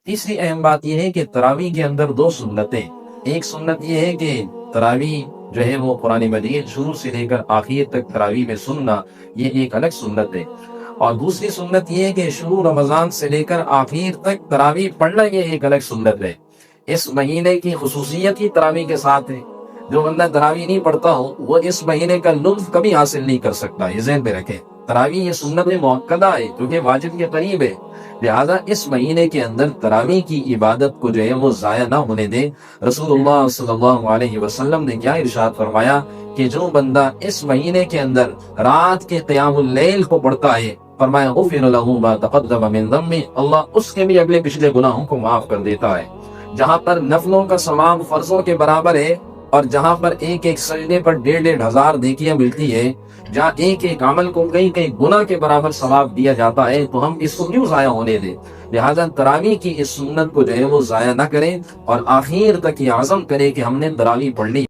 تیسری اہم بات یہ ہے کہ تراویح کے اندر دو سنتیں، ایک سنت یہ ہے کہ تراویح جو ہے وہ قرآن مجید شروع سے لے کر آخر تک تراویح میں سننا، یہ ایک الگ سنت ہے، اور دوسری سنت یہ ہے کہ شروع رمضان سے لے کر آخر تک تراویح پڑھنا، یہ ایک الگ سنت ہے۔ اس مہینے کی خصوصیت ہی تراویح کے ساتھ ہے۔ جو بندہ تراویح نہیں پڑھتا ہو وہ اس مہینے کا لطف کبھی حاصل نہیں کر سکتا، یہ ذہن میں رکھیں۔ تراویح یہ سنت مؤکدہ ہے کیونکہ واجب کے قریب ہے، لہذا اس مہینے کے اندر تراویح کی عبادت کو جو ہے وہ ضائع نہ ہونے دیں۔ رسول اللہ صلی اللہ علیہ وسلم نے کیا ارشاد فرمایا کہ جو بندہ اس مہینے کے اندر رات کے قیام اللیل کو پڑھتا ہے، فرمایا غفر له ما تقدم من ذنبه، اللہ اس کے بھی اگلے پچھلے گناہوں کو معاف کر دیتا ہے۔ جہاں پر نفلوں کا ثواب فرضوں کے برابر ہے، اور جہاں پر ایک ایک سجدے پر 1,500 نیکیاں ملتی ہے، جہاں ایک ایک عمل کو کئی کئی گناہ کے برابر ثواب دیا جاتا ہے، تو ہم اس کو کیوں ضائع ہونے دیں؟ لہذا تراویح کی اس سنت کو جو ہے وہ ضائع نہ کریں، اور آخر تک یہ عزم کریں کہ ہم نے تراویح پڑھنی